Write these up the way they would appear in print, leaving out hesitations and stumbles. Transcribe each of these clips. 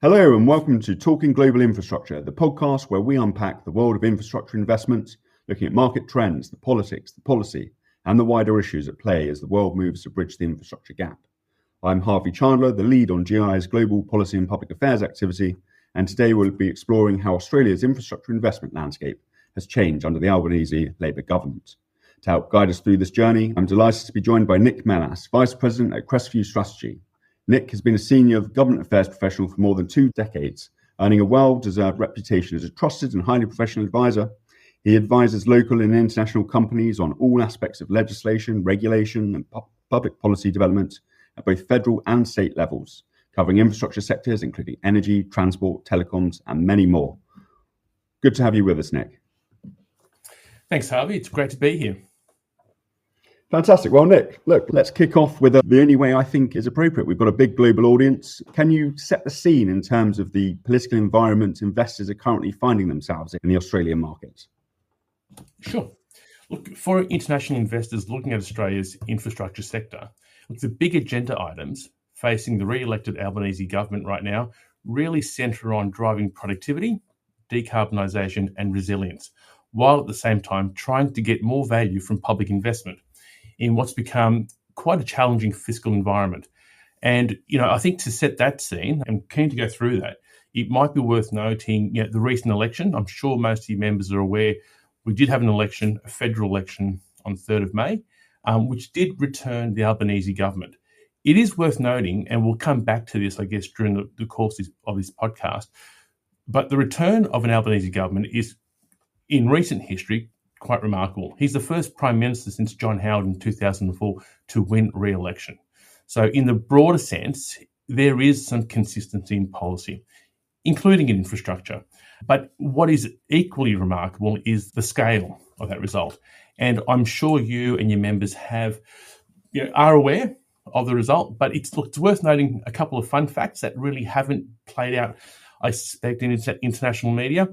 Hello and welcome to Talking Global Infrastructure, the podcast where we unpack the world of infrastructure investments, looking at market trends, the politics, the policy, and the wider issues at play as the world moves to bridge the infrastructure gap. I'm Harvey Chandler, the lead on GIIA's Global Policy and Public Affairs activity, and today we'll be exploring how Australia's infrastructure investment landscape has changed under the Albanese Labour government. To help guide us through this journey, I'm delighted to be joined by Nick Melas, Vice President at Crestview Strategy. Nick has been a senior government affairs professional for more than 2 decades, earning a well-deserved reputation as a trusted and highly professional advisor. He advises local and international companies on all aspects of legislation, regulation, and public policy development at both federal and state levels, covering infrastructure sectors including energy, transport, telecoms, and many more. Good to have you with us, Nick. Thanks, Harvey. It's great to be here. Fantastic. Well, Nick, look, let's kick off with the only way I think is appropriate. We've got a big global audience. Can you set the scene in terms of the political environment investors are currently finding themselves in the Australian market? Sure. Look, for international investors looking at Australia's infrastructure sector, the big agenda items facing the re-elected Albanese government right now really centre on driving productivity, decarbonisation and resilience, while at the same time trying to get more value from public investment in what's become quite a challenging fiscal environment. And, I think to set that scene, I'm keen to go through that. It might be worth noting, the recent election. I'm sure most of your members are aware we did have an election, a federal election on the 3rd of May, which did return the Albanese government. It is worth noting, and we'll come back to this, I guess, during the course of this podcast, but the return of an Albanese government is, in recent history, quite remarkable. He's the first Prime Minister since John Howard in 2004 to win re-election. So in the broader sense, there is some consistency in policy, including in infrastructure. But what is equally remarkable is the scale of that result. And I'm sure you and your members are aware of the result, but it's worth noting a couple of fun facts that really haven't played out, I suspect, in international media.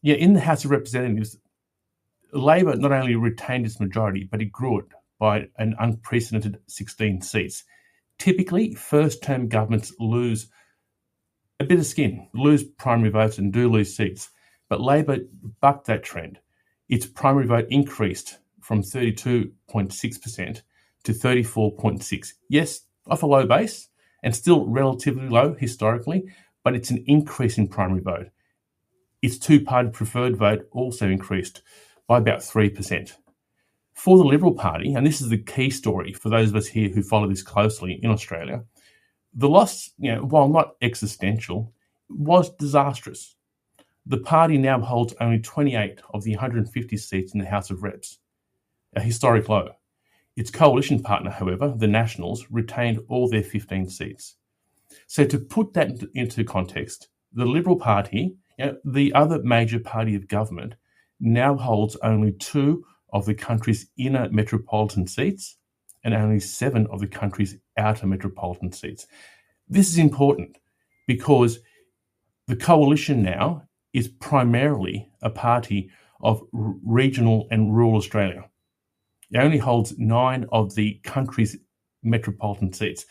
In the House of Representatives, Labor not only retained its majority, but it grew it by an unprecedented 16 seats. Typically, first-term governments lose a bit of skin, lose primary votes and do lose seats. But Labor bucked that trend. Its primary vote increased from 32.6% to 34.6%. Yes, off a low base and still relatively low historically, but it's an increase in primary vote. Its two-party preferred vote also increased by about 3%. For the Liberal Party, and this is the key story for those of us here who follow this closely in Australia, the loss, while not existential, was disastrous. The party now holds only 28 of the 150 seats in the House of Reps, a historic low. Its coalition partner, however, the Nationals, retained all their 15 seats. So to put that into context, the Liberal Party, the other major party of government, now holds only 2 of the country's inner metropolitan seats and only 7 of the country's outer metropolitan seats. This is important because the coalition now is primarily a party of regional and rural Australia. It only holds 9 of the country's metropolitan seats.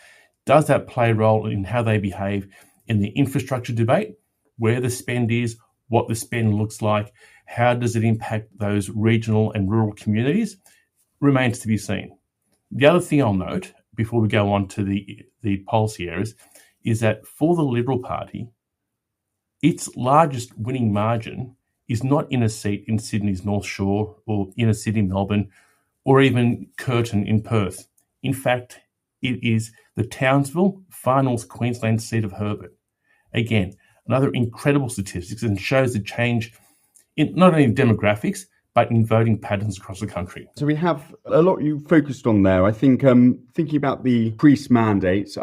Does that play a role in how they behave in the infrastructure debate, where the spend is, what the spend looks like, how does it impact those regional and rural communities? Remains to be seen. The other thing I'll note before we go on to the policy areas is that for the Liberal Party, its largest winning margin is not in a seat in Sydney's North Shore or inner city Melbourne or even Curtin in Perth. In fact, it is the Townsville, Far North Queensland seat of Herbert. Again, another incredible statistics and shows the change in not only demographics, but in voting patterns across the country. So we have a lot you focused on there. I think thinking about the priest mandates,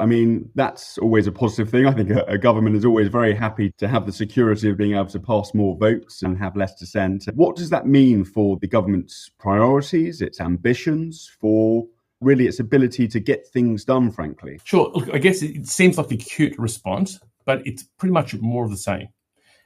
that's always a positive thing. I think a government is always very happy to have the security of being able to pass more votes and have less dissent. What does that mean for the government's priorities, its ambitions, for really its ability to get things done, frankly? Sure. Look, I guess it seems like a cute response, but it's pretty much more of the same.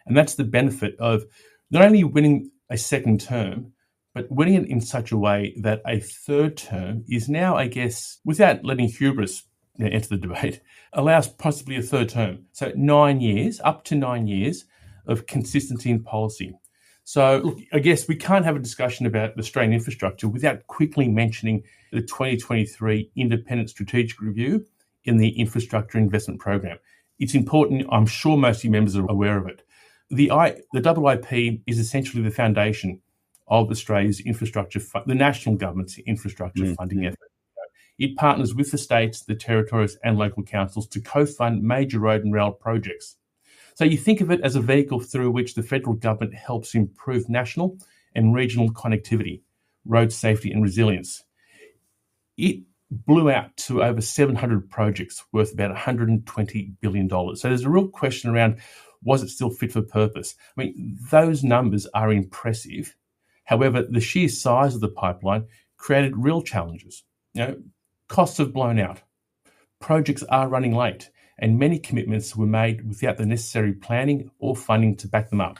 And that's the benefit of not only winning a second term, but winning it in such a way that a third term is now, I guess, without letting hubris enter the debate, allows possibly a third term. So 9 years, up to 9 years of consistency in policy. So look, I guess we can't have a discussion about Australian infrastructure without quickly mentioning the 2023 Independent Strategic Review in the Infrastructure Investment Program. It's important. I'm sure most of you members are aware of it. The IIP is essentially the foundation of Australia's infrastructure, the national government's infrastructure funding effort. It partners with the states, the territories and local councils to co-fund major road and rail projects. So you think of it as a vehicle through which the federal government helps improve national and regional connectivity, road safety and resilience. It blew out to over 700 projects worth about $120 billion. So there's a real question around, was it still fit for purpose? I mean, those numbers are impressive. However, the sheer size of the pipeline created real challenges. Costs have blown out. Projects are running late, and many commitments were made without the necessary planning or funding to back them up.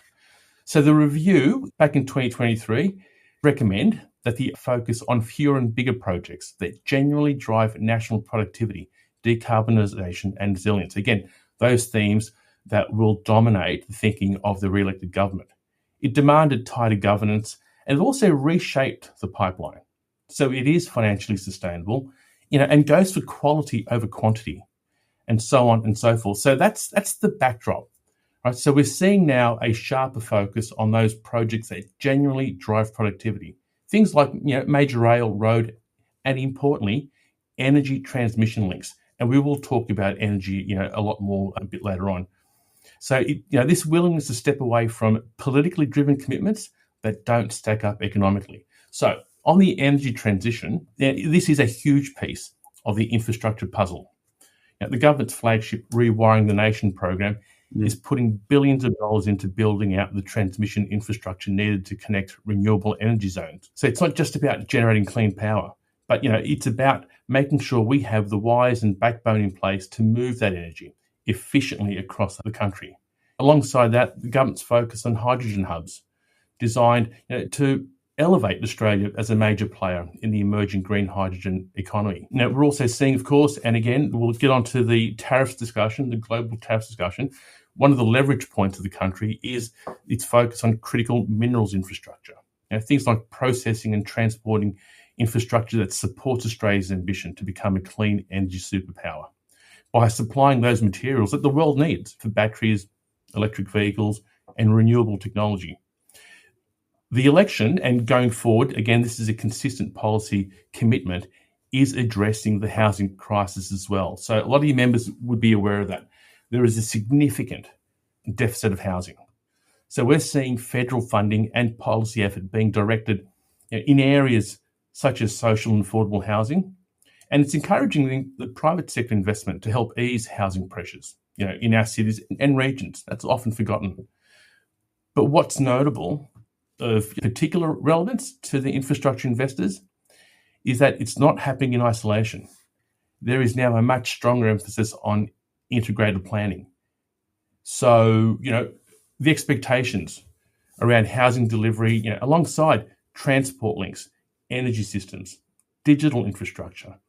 So the review back in 2023 recommend that the focus on fewer and bigger projects that genuinely drive national productivity, decarbonisation and resilience. Again, those themes that will dominate the thinking of the re-elected government. It demanded tighter governance, and it also reshaped the pipeline. So it is financially sustainable, and goes for quality over quantity, and so on and so forth. So that's the backdrop, right? So we're seeing now a sharper focus on those projects that genuinely drive productivity. Things like major rail, road, and importantly, energy transmission links. And we will talk about energy, a lot more a bit later on. So this willingness to step away from politically driven commitments that don't stack up economically. So on the energy transition, this is a huge piece of the infrastructure puzzle. The government's flagship Rewiring the Nation program is putting billions of dollars into building out the transmission infrastructure needed to connect renewable energy zones. So it's not just about generating clean power, but it's about making sure we have the wires and backbone in place to move that energy efficiently across the country. Alongside that, the government's focus on hydrogen hubs, designed to elevate Australia as a major player in the emerging green hydrogen economy. Now, we're also seeing, of course, and again, we'll get onto the tariffs discussion, the global tariffs discussion. One of the leverage points of the country is its focus on critical minerals infrastructure. Things like processing and transporting infrastructure that supports Australia's ambition to become a clean energy superpower by supplying those materials that the world needs for batteries, electric vehicles, and renewable technology. The election, and going forward, again, this is a consistent policy commitment, is addressing the housing crisis as well. So a lot of your members would be aware of that. There is a significant deficit of housing. So we're seeing federal funding and policy effort being directed in areas such as social and affordable housing. And it's encouraging the private sector investment to help ease housing pressures, in our cities and regions. That's often forgotten. But what's notable, of particular relevance to the infrastructure investors, is that it's not happening in isolation. There is now a much stronger emphasis on integrated planning. So, the expectations around housing delivery, alongside transport links, energy systems, digital infrastructure,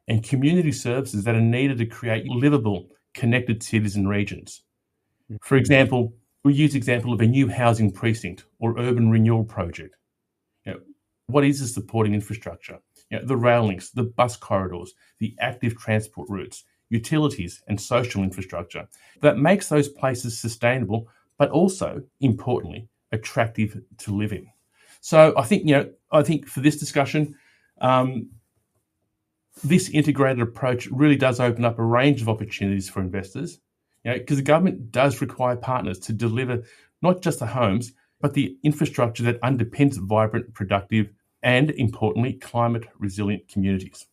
and community services that are needed to create livable, connected cities and regions. For example, we use the example of a new housing precinct or urban renewal project. What is the supporting infrastructure? The rail links, the bus corridors, the active transport routes, utilities and social infrastructure that makes those places sustainable, but also, importantly, attractive to live in. So I think for this discussion, this integrated approach really does open up a range of opportunities for investors, because the government does require partners to deliver not just the homes, but the infrastructure that underpins vibrant, productive, and importantly, climate resilient communities.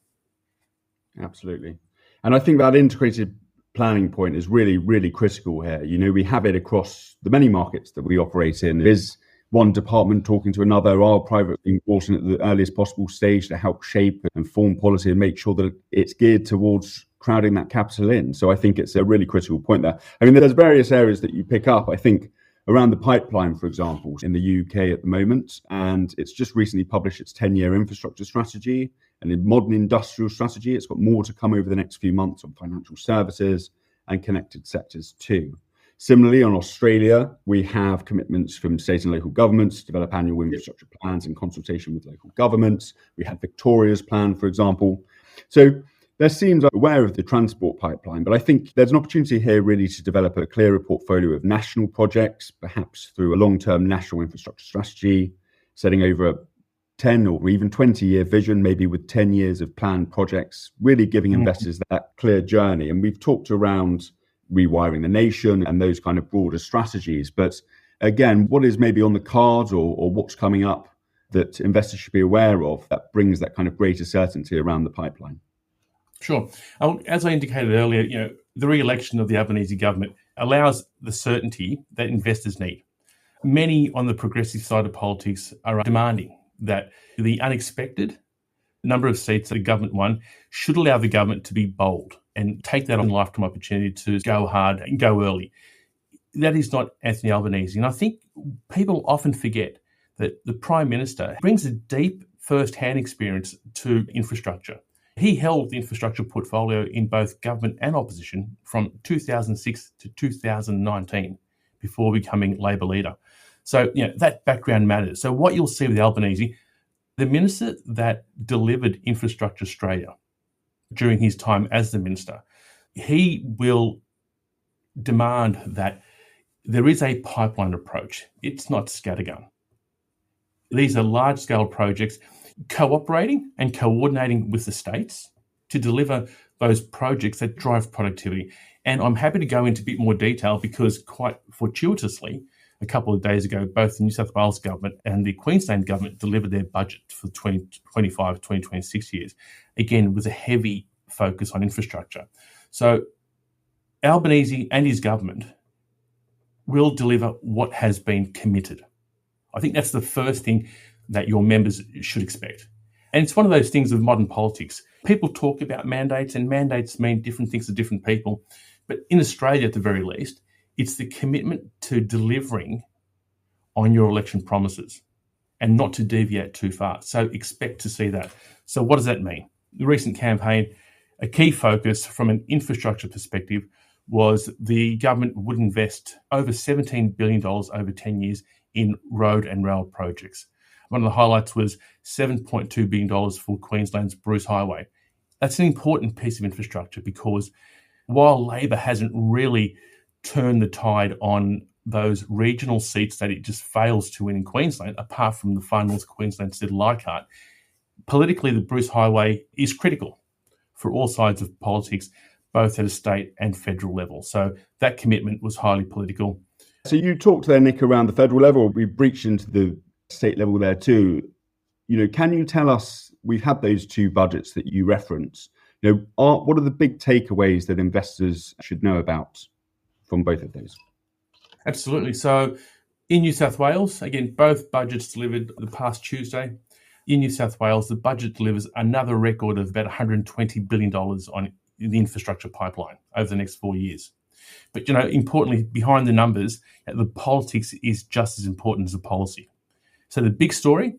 Absolutely. And I think that integrated planning point is really, really critical here. We have it across the many markets that we operate in. There is one department talking to another, our private being brought in at the earliest possible stage to help shape and form policy and make sure that it's geared towards crowding that capital in. So I think it's a really critical point there. I mean, there's various areas that you pick up, I think, around the pipeline, for example, in the UK at the moment. And it's just recently published its 10-year infrastructure strategy. and a modern industrial strategy. It's got more to come over the next few months on financial services and connected sectors too. Similarly, on Australia, we have commitments from state and local governments to develop annual infrastructure plans in consultation with local governments. We had Victoria's plan, for example. So there seems aware of the transport pipeline, but I think there's an opportunity here really to develop a clearer portfolio of national projects, perhaps through a long-term national infrastructure strategy, setting over a 10 or even 20-year vision, maybe with 10 years of planned projects, really giving investors that clear journey. And we've talked around rewiring the nation and those kind of broader strategies. But again, what is maybe on the cards or what's coming up that investors should be aware of that brings that kind of greater certainty around the pipeline? Sure. As I indicated earlier, the re-election of the Albanese government allows the certainty that investors need. Many on the progressive side of politics are demanding that the unexpected number of seats that the government won should allow the government to be bold and take that on lifetime opportunity to go hard and go early. That is not Anthony Albanese. And I think people often forget that the Prime Minister brings a deep first-hand experience to infrastructure. He held the infrastructure portfolio in both government and opposition from 2006 to 2019 before becoming Labor leader. So, that background matters. So what you'll see with Albanese, the minister that delivered Infrastructure Australia during his time as the minister, he will demand that there is a pipeline approach. It's not scattergun. These are large-scale projects cooperating and coordinating with the states to deliver those projects that drive productivity. And I'm happy to go into a bit more detail because quite fortuitously, a couple of days ago, both the New South Wales government and the Queensland government delivered their budget for the 2025-2026 years, again, with a heavy focus on infrastructure. So Albanese and his government will deliver what has been committed. I think that's the first thing that your members should expect. And it's one of those things of modern politics. People talk about mandates, and mandates mean different things to different people. But in Australia, at the very least, it's the commitment to delivering on your election promises and not to deviate too far. So expect to see that. So what does that mean? The recent campaign, a key focus from an infrastructure perspective was the government would invest over $17 billion over 10 years in road and rail projects. One of the highlights was $7.2 billion for Queensland's Bruce Highway. That's an important piece of infrastructure because while Labor hasn't really turned the tide on those regional seats that it just fails to win in Queensland, apart from the Far North Queensland seat Leichhardt, politically the Bruce Highway is critical for all sides of politics, both at a state and federal level. So that commitment was highly political. So you talked there, Nick, around the federal level. We've breached into the state level there too. Can you tell us, we've had those two budgets that you reference, what are the big takeaways that investors should know about from both of those? Absolutely. So in New South Wales, again, both budgets delivered the past Tuesday. In New South Wales, the budget delivers another record of about $120 billion on the infrastructure pipeline over the next 4 years. But, importantly, behind the numbers, the politics is just as important as the policy. So the big story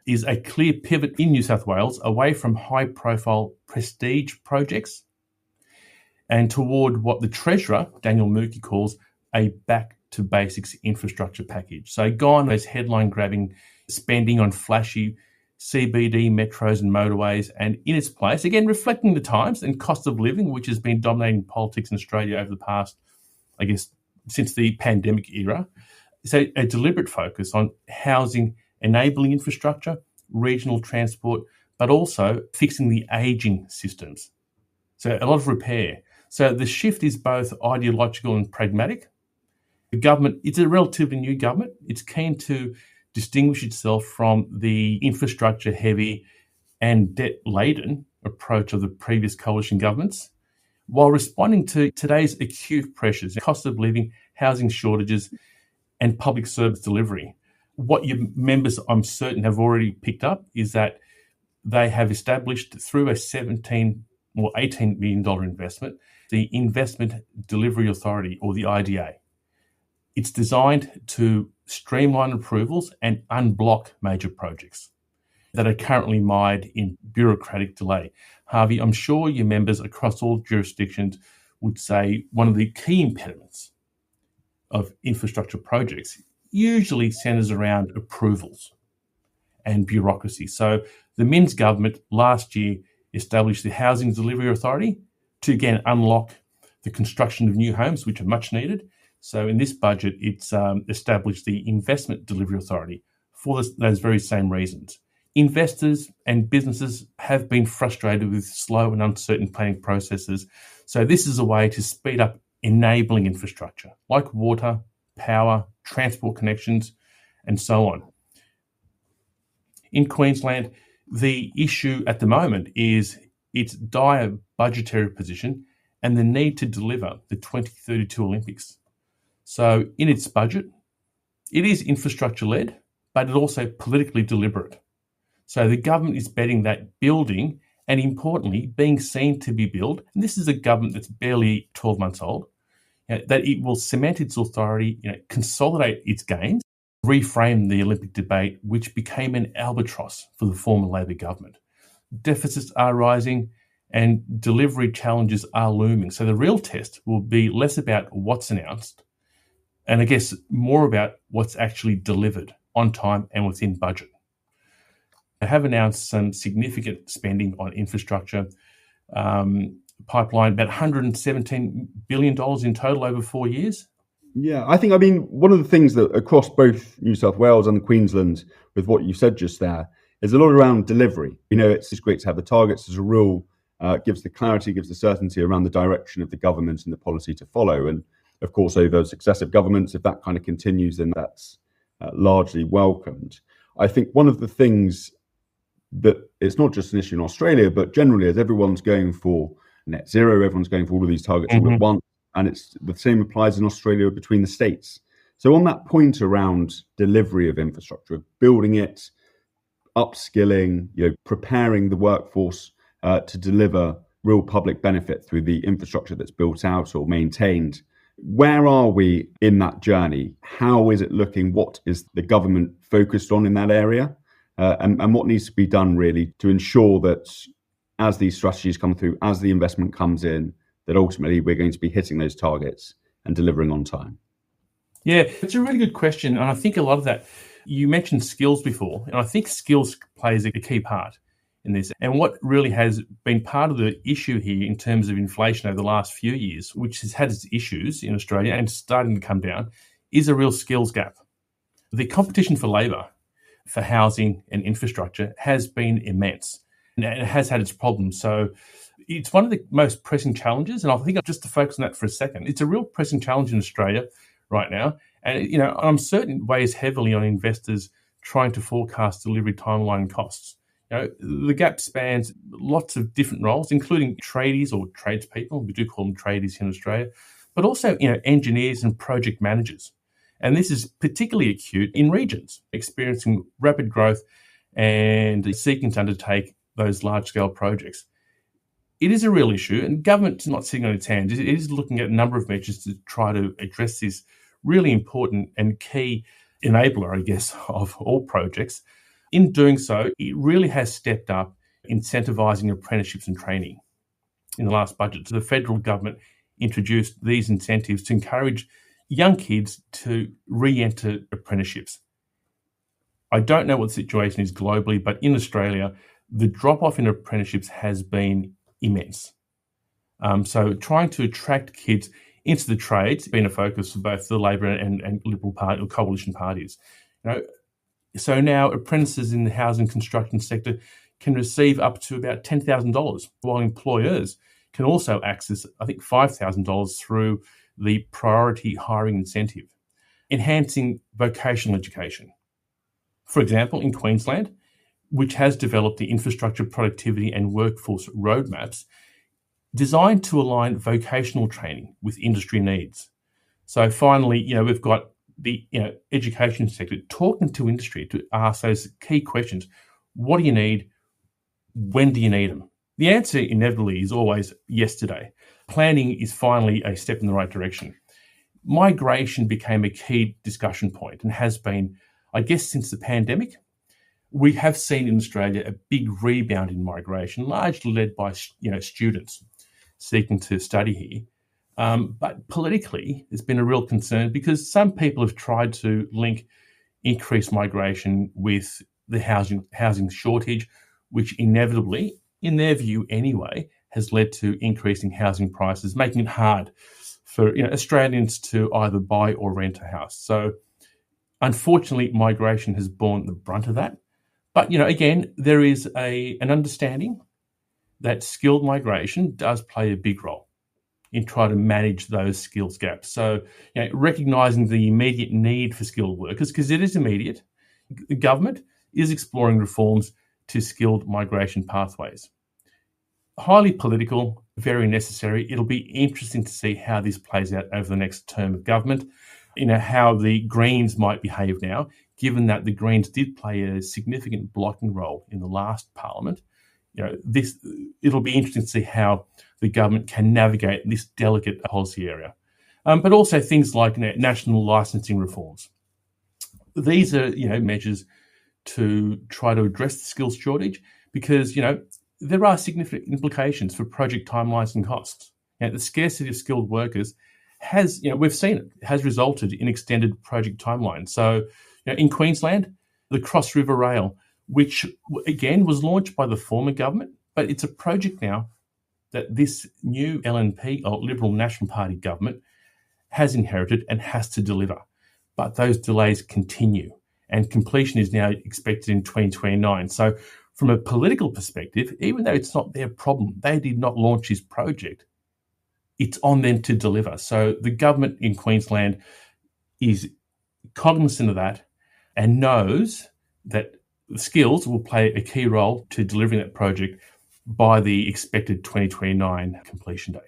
is a clear pivot in New South Wales away from high-profile prestige projects and toward what the Treasurer, Daniel Mookhey, calls a back-to-basics infrastructure package. So gone those headline-grabbing spending on flashy CBD metros and motorways, and in its place, again, reflecting the times and cost of living, which has been dominating politics in Australia over the past, since the pandemic era. So a deliberate focus on housing, enabling infrastructure, regional transport, but also fixing the ageing systems. So a lot of repair. So the shift is both ideological and pragmatic. The government, it's a relatively new government. It's keen to distinguish itself from the infrastructure-heavy and debt-laden approach of the previous coalition governments, while responding to today's acute pressures, cost of living, housing shortages, and public service delivery. What your members, I'm certain, have already picked up is that they have established through a $17 or $18 million investment, the Investment Delivery Authority, or the IDA. It's designed to streamline approvals and unblock major projects. that are currently mired in bureaucratic delay. Harvey, I'm sure your members across all jurisdictions would say one of the key impediments of infrastructure projects usually centres around approvals and bureaucracy. So the Minns government last year established the Housing Delivery Authority to again unlock the construction of new homes, which are much needed. So in this budget, it's established the Investment Delivery Authority for those very same reasons. Investors and businesses have been frustrated with slow and uncertain planning processes. So this is a way to speed up enabling infrastructure like water, power, transport connections, and so on. In Queensland, the issue at the moment is its dire budgetary position and the need to deliver the 2032 Olympics. So in its budget, it is infrastructure-led, but it's also politically deliberate. So the government is betting that building and, importantly, being seen to be built, and this is a government that's barely 12 months old, that it will cement its authority, consolidate its gains, reframe the Olympic debate, which became an albatross for the former Labor government. Deficits are rising and delivery challenges are looming. So the real test will be less about what's announced and I guess more about what's actually delivered on time and within budget. They have announced some significant spending on infrastructure, pipeline, about $117 billion in total over 4 years. Yeah, I mean, one of the things that across both New South Wales and Queensland, with what you said just there, is a lot around delivery. It's great to have the targets as a rule, gives the clarity, gives the certainty around the direction of the government and the policy to follow. And of course, over successive governments, if that kind of continues, then that's largely welcomed. I think one of the things that it's not just an issue in Australia, but generally as everyone's going for net zero, everyone's going for all of these targets all at once. And it's the same applies in Australia between the states. So on that point around delivery of infrastructure, building it, upskilling, preparing the workforce to deliver real public benefit through the infrastructure that's built out or maintained, where are we in that journey? How is it looking? What is the government focused on in that area? And what needs to be done really to ensure that as these strategies come through, as the investment comes in, that ultimately we're going to be hitting those targets and delivering on time? Yeah, it's a really good question. And I think a lot of that, you mentioned skills before, and I think skills plays a key part in this. And what really has been part of the issue here in terms of inflation over the last few years, which has had its issues in Australia and starting to come down, is a real skills gap. The competition for labour, for housing and infrastructure has been immense, and it has had its problems. So it's one of the most pressing challenges, and I think just to focus on that for a second, it's a real pressing challenge in Australia right now. And, I'm certain it weighs heavily on investors trying to forecast delivery timeline and costs. The gap spans lots of different roles, including tradies or tradespeople. We do call them tradies in Australia, but also, engineers and project managers. And this is particularly acute in regions experiencing rapid growth and seeking to undertake those large-scale projects. It is a real issue, and government's not sitting on its hands. It is looking at a number of measures to try to address this really important and key enabler, I guess, of all projects. In doing so, it really has stepped up incentivising apprenticeships and training. In the last budget, the federal government introduced these incentives to encourage young kids to re-enter apprenticeships. I don't know what the situation is globally, but in Australia, the drop-off in apprenticeships has been immense. So trying to attract kids into the trades has been a focus for both the Labor and Liberal Party or coalition parties. So now apprentices in the housing construction sector can receive up to about $10,000, while employers can also access, I think, $5,000 through the priority hiring incentive, enhancing vocational education. For example, in Queensland, which has developed the infrastructure, productivity and workforce roadmaps designed to align vocational training with industry needs. So finally, we've got the education sector talking to industry to ask those key questions. What do you need? When do you need them? The answer inevitably is always yesterday. Planning is finally a step in the right direction. Migration became a key discussion point and has been, I guess, since the pandemic. we have seen in Australia a big rebound in migration, largely led by students seeking to study here. But politically, there's been a real concern because some people have tried to link increased migration with the housing shortage, which inevitably, in their view anyway, has led to increasing housing prices, making it hard for Australians to either buy or rent a house. So unfortunately, migration has borne the brunt of that. But, again, there is an understanding that skilled migration does play a big role in trying to manage those skills gaps. So, recognising the immediate need for skilled workers, because it is immediate, the government is exploring reforms to skilled migration pathways. Highly political, very necessary. It'll be interesting to see how this plays out over the next term of government, how the Greens might behave now, given that the Greens did play a significant blocking role in the last parliament. It'll be interesting to see how the government can navigate this delicate policy area. But also things like national licensing reforms. These are, measures to try to address the skills shortage because, there are significant implications for project timelines and costs. The scarcity of skilled workers has, we've seen it, has resulted in extended project timelines. So, in Queensland, the Cross River Rail, which again was launched by the former government, but it's a project now that this new LNP, or Liberal National Party government, has inherited and has to deliver. But those delays continue, and completion is now expected in 2029. So from a political perspective, even though it's not their problem, they did not launch this project, it's on them to deliver. So the government in Queensland is cognizant of that and knows that the skills will play a key role to delivering that project by the expected 2029 completion date.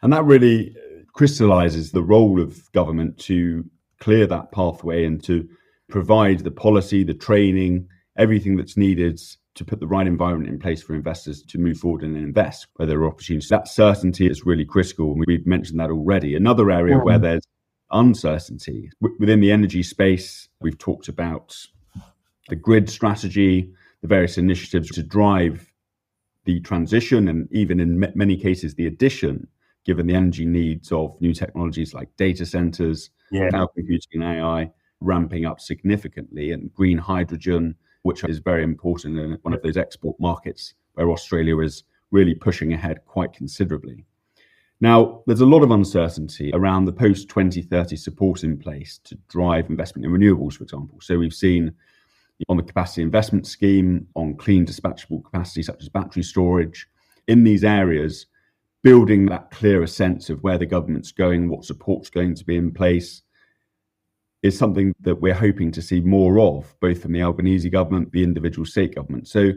And that really crystallises the role of government to clear that pathway and to provide the policy, the training, everything that's needed to put the right environment in place for investors to move forward and invest where there are opportunities. That certainty is really critical, and we've mentioned that already. Another area where there's uncertainty within the energy space, we've talked about the grid strategy, the various initiatives to drive the transition, and even in many cases the addition, given the energy needs of new technologies like data centers, cloud computing and AI ramping up significantly, and green hydrogen, which is very important in one of those export markets where Australia is really pushing ahead quite considerably. Now, there's a lot of uncertainty around the post-2030 support in place to drive investment in renewables, for example. So we've seen on the capacity investment scheme, on clean dispatchable capacity such as battery storage, in these areas, building that clearer sense of where the government's going, what support's going to be in place, is something that we're hoping to see more of, both from the Albanese government, the individual state government. So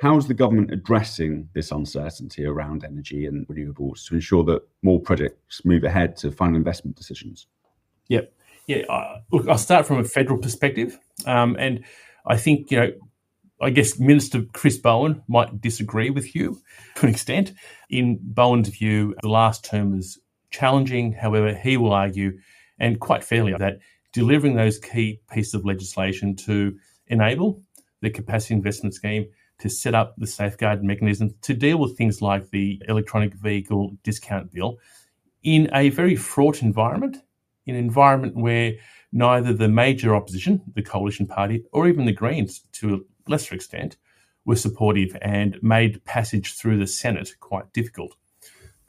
how's the government addressing this uncertainty around energy and renewables to ensure that more projects move ahead to final investment decisions? Look, I'll start from a federal perspective. And I think, I guess Minister Chris Bowen might disagree with you to an extent. In Bowen's view, the last term was challenging. However, he will argue, and quite fairly, that delivering those key pieces of legislation to enable the capacity investment scheme, to set up the safeguard mechanism, to deal with things like the electronic vehicle discount bill in a very fraught environment, in an environment where neither the major opposition, the coalition party, or even the Greens, to a lesser extent, were supportive and made passage through the Senate quite difficult.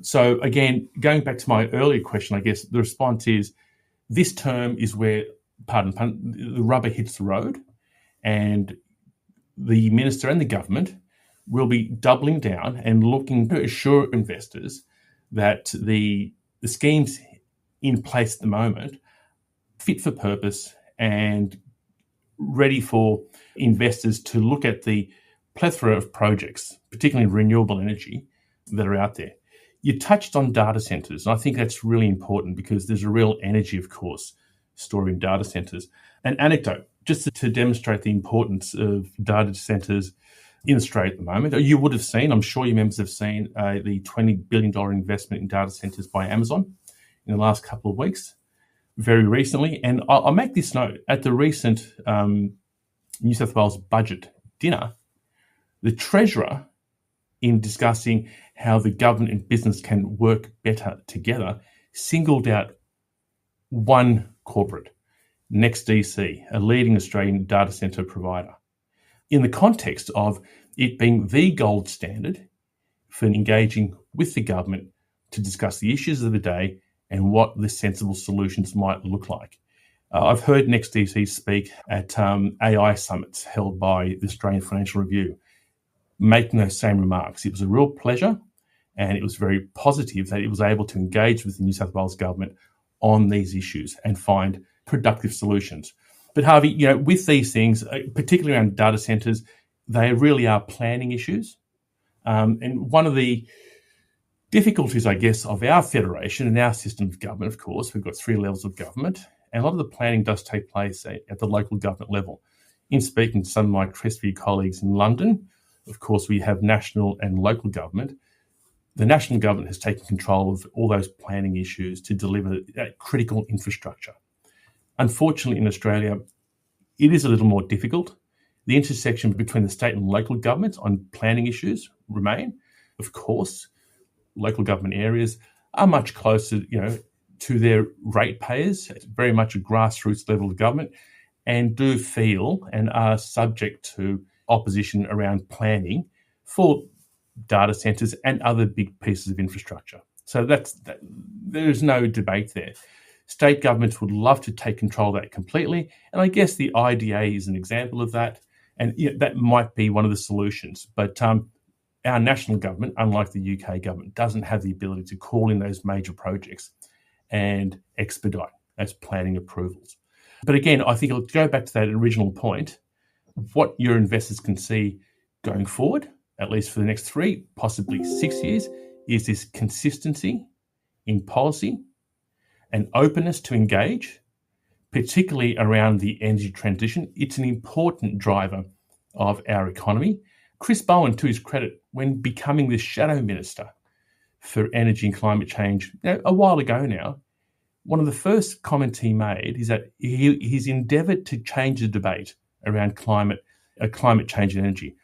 So again, going back to my earlier question, I guess the response is this term is where, pardon pun, the rubber hits the road, and the minister and the government will be doubling down and looking to assure investors that the schemes in place at the moment fit for purpose and ready for investors to look at the plethora of projects, particularly renewable energy, that are out there. You touched on data centres, and I think that's really important because there's a real energy, of course, story in data centres. An anecdote, just to demonstrate the importance of data centres in Australia at the moment. You would have seen, I'm sure your members have seen, the $20 billion investment in data centres by Amazon in the last couple of weeks, very recently. And I'll make this note, at the recent New South Wales budget dinner, the Treasurer, in discussing how the government and business can work better together, singled out one corporate, NextDC, a leading Australian data centre provider, in the context of it being the gold standard for engaging with the government to discuss the issues of the day and what the sensible solutions might look like. I've heard NextDC speak at AI summits held by the Australian Financial Review, making those same remarks. It was a real pleasure, and it was very positive that it was able to engage with the New South Wales government on these issues and find productive solutions. But Harvey, with these things, particularly around data centres, they really are planning issues. And one of the difficulties, I guess, of our federation and our system of government, of course, we've got 3 levels of government, and a lot of the planning does take place at the local government level. In speaking to some of my Crestview colleagues in London, of course, we have national and local government. The national government has taken control of all those planning issues to deliver that critical infrastructure. Unfortunately, in Australia, it is a little more difficult. The intersection between the state and local governments on planning issues remain. Of course, local government areas are much closer, to their ratepayers. It's very much a grassroots level of government, and do feel and are subject to opposition around planning for data centres and other big pieces of infrastructure. So there's no debate there. State governments would love to take control of that completely, and I guess the IDA is an example of that, and that might be one of the solutions. But our national government, unlike the UK government, doesn't have the ability to call in those major projects and expedite those planning approvals. But again, I think I'll go back to that original point. What your investors can see going forward, at least for the next 3, possibly 6 years, is this consistency in policy and openness to engage, particularly around the energy transition. It's an important driver of our economy. Chris Bowen, to his credit, when becoming the shadow minister for energy and climate change a while ago now, one of the first comments he made is that he's endeavoured to change the debate around climate change and energy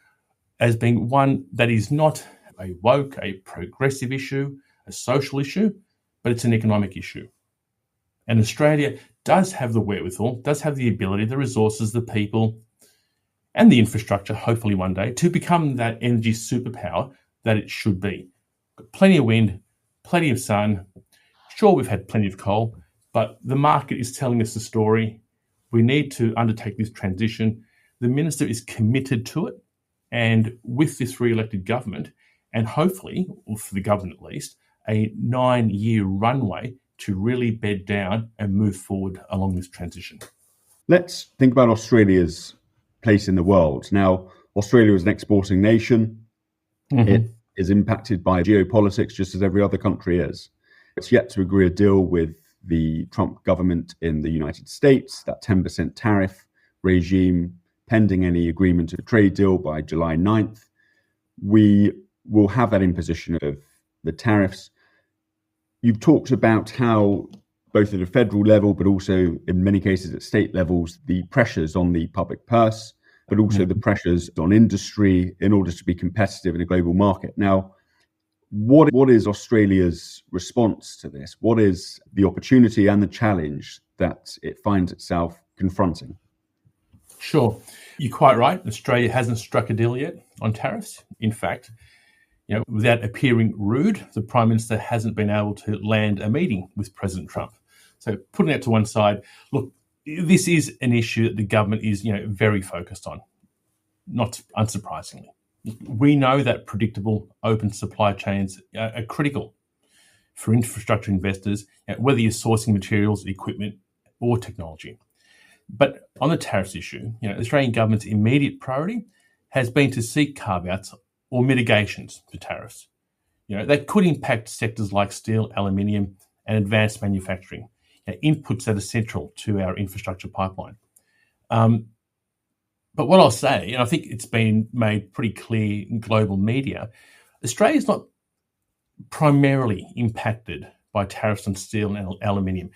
as being one that is not a woke, a progressive issue, a social issue, but it's an economic issue. And Australia does have the wherewithal, does have the ability, the resources, the people, and the infrastructure, hopefully one day, to become that energy superpower that it should be. Got plenty of wind, plenty of sun. Sure, we've had plenty of coal, but the market is telling us the story. We need to undertake this transition. The minister is committed to it. And with this re-elected government, and hopefully, or for the government at least, a 9-year runway to really bed down and move forward along this transition. Let's think about Australia's place in the world. Now, Australia is an exporting nation. Mm-hmm. It is impacted by geopolitics just as every other country is. It's yet to agree a deal with the Trump government in the United States, that 10% tariff regime, pending any agreement of a trade deal by July 9th. We will have that imposition of the tariffs. You've talked about how both at a federal level, but also in many cases at state levels, the pressures on the public purse, but also the pressures on industry in order to be competitive in a global market. Now, what is Australia's response to this? What is the opportunity and the challenge that it finds itself confronting? Sure. You're quite right. Australia hasn't struck a deal yet on tariffs. In fact, without appearing rude, the Prime Minister hasn't been able to land a meeting with President Trump. So putting that to one side, look, this is an issue that the government is, very focused on, not unsurprisingly. We know that predictable open supply chains are critical for infrastructure investors, whether you're sourcing materials, equipment, or technology. But on the tariffs issue, the Australian government's immediate priority has been to seek carve-outs or mitigations to tariffs. They could impact sectors like steel, aluminium, and advanced manufacturing, inputs that are central to our infrastructure pipeline. But what I'll say, and I think it's been made pretty clear in global media, Australia is not primarily impacted by tariffs on steel and aluminium.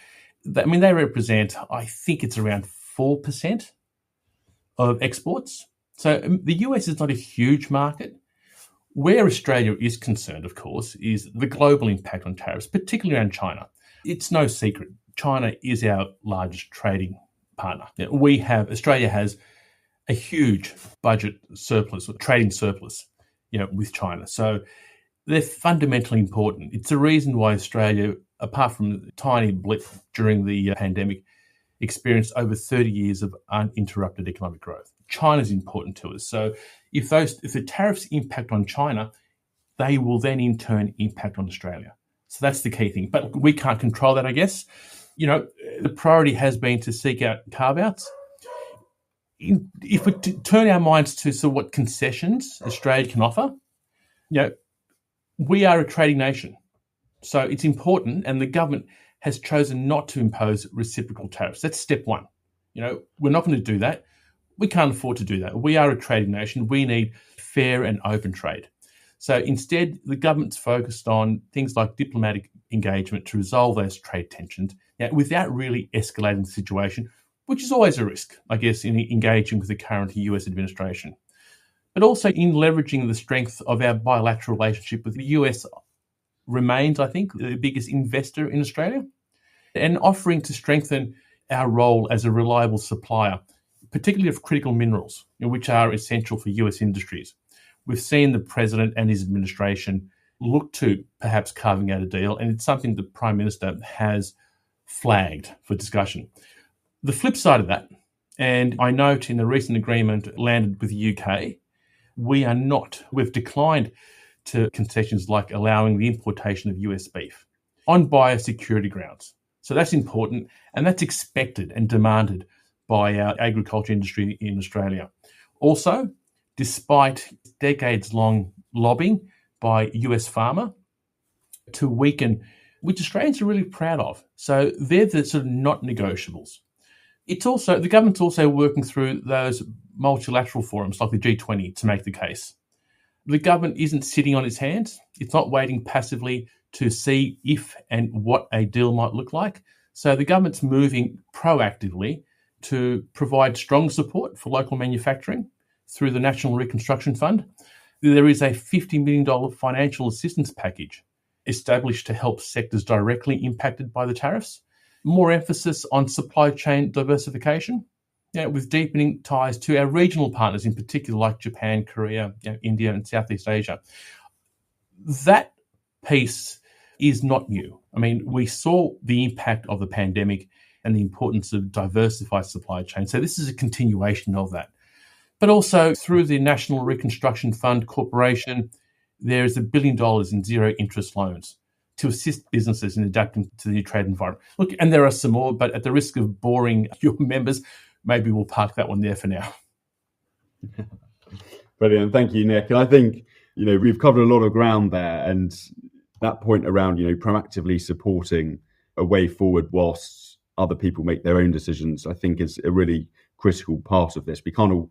They represent, I think it's around 4% of exports. So the US is not a huge market. Where Australia is concerned, of course, is the global impact on tariffs, particularly around China. It's no secret. China is our largest trading partner. Australia has a huge budget surplus or trading surplus, with China. So they're fundamentally important. It's the reason why Australia, apart from the tiny blip during the pandemic, experienced over 30 years of uninterrupted economic growth. China's important to us. So if the tariffs impact on China, they will then in turn impact on Australia. So that's the key thing. But we can't control that, I guess. The priority has been to seek out carve-outs. If we turn our minds to what concessions Australia can offer, we are a trading nation. So it's important, and the government has chosen not to impose reciprocal tariffs. That's step one. We're not going to do that. We can't afford to do that. We are a trading nation. We need fair and open trade. So instead, the government's focused on things like diplomatic engagement to resolve those trade tensions without really escalating the situation, which is always a risk, I guess, in engaging with the current US administration. But also in leveraging the strength of our bilateral relationship with the US remains, I think, the biggest investor in Australia, and offering to strengthen our role as a reliable supplier, particularly of critical minerals, which are essential for US industries. We've seen the President and his administration look to perhaps carving out a deal, and it's something the Prime Minister has flagged for discussion. The flip side of that, and I note in the recent agreement landed with the UK, we've declined to concessions like allowing the importation of US beef on biosecurity grounds. So that's important, and that's expected and demanded by our agriculture industry in Australia. Also, despite decades-long lobbying by US Pharma to weaken, which Australians are really proud of. So they're the sort of not negotiables. The government's also working through those multilateral forums like the G20 to make the case. The government isn't sitting on its hands. It's not waiting passively to see if and what a deal might look like. So the government's moving proactively to provide strong support for local manufacturing through the National Reconstruction Fund. There is a $50 million financial assistance package established to help sectors directly impacted by the tariffs. More emphasis on supply chain diversification, with deepening ties to our regional partners, in particular like Japan, Korea, India, and Southeast Asia. That piece is not new. I mean, we saw the impact of the pandemic and the importance of diversified supply chain. So this is a continuation of that. But also through the National Reconstruction Fund Corporation, there is $1 billion in zero interest loans to assist businesses in adapting to the new trade environment. Look, and there are some more, but at the risk of boring your members, maybe we'll park that one there for now. Brilliant. Thank you, Nick. And I think, we've covered a lot of ground there, and that point around, proactively supporting a way forward whilst other people make their own decisions, I think is a really critical part of this. We can't all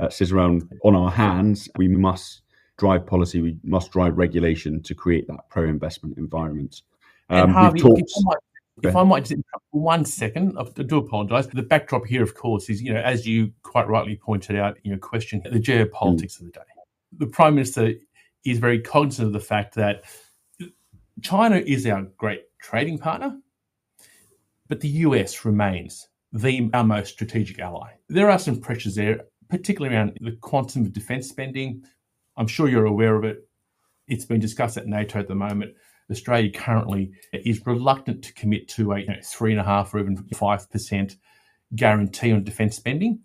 sit around on our hands. We must drive policy. We must drive regulation to create that pro-investment environment. And Harvey, if I might just interrupt for 1 second, I do apologise. The backdrop here, of course, is, as you quite rightly pointed out in your question, the geopolitics of the day. The Prime Minister is very cognizant of the fact that China is our great trading partner, but the US remains our most strategic ally. There are some pressures there, particularly around the quantum of defence spending. I'm sure you're aware of it. It's been discussed at NATO at the moment. Australia currently is reluctant to commit to a 3.5% or even 5% guarantee on defence spending.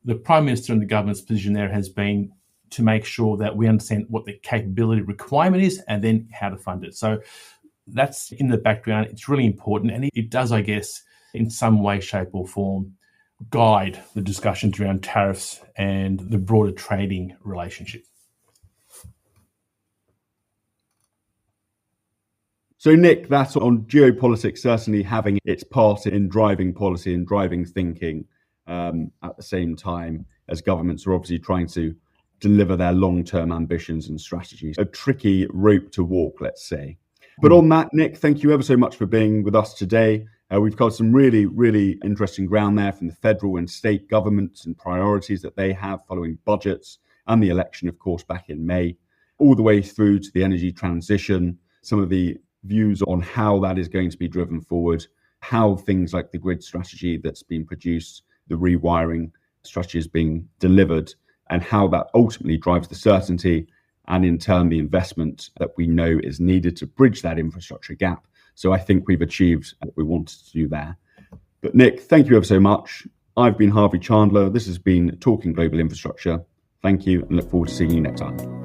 The Prime Minister and the government's position there has been to make sure that we understand what the capability requirement is and then how to fund it. So that's in the background. It's really important, and it does, I guess, in some way, shape or form, guide the discussions around tariffs and the broader trading relationship. So, Nick, that's on geopolitics certainly having its part in driving policy and driving thinking at the same time as governments are obviously trying to deliver their long-term ambitions and strategies. A tricky rope to walk, let's say. But on that, Nick, thank you ever so much for being with us today We've covered some really, really interesting ground there from the federal and state governments and priorities that they have following budgets and the election, of course, back in May, all the way through to the energy transition, some of the views on how that is going to be driven forward, how things like the grid strategy that's been produced, the rewiring strategy is being delivered, and how that ultimately drives the certainty and in turn the investment that we know is needed to bridge that infrastructure gap. So I think we've achieved what we wanted to do there. But Nick, thank you ever so much. I've been Harvey Chandler. This has been Talking Global Infrastructure. Thank you and look forward to seeing you next time.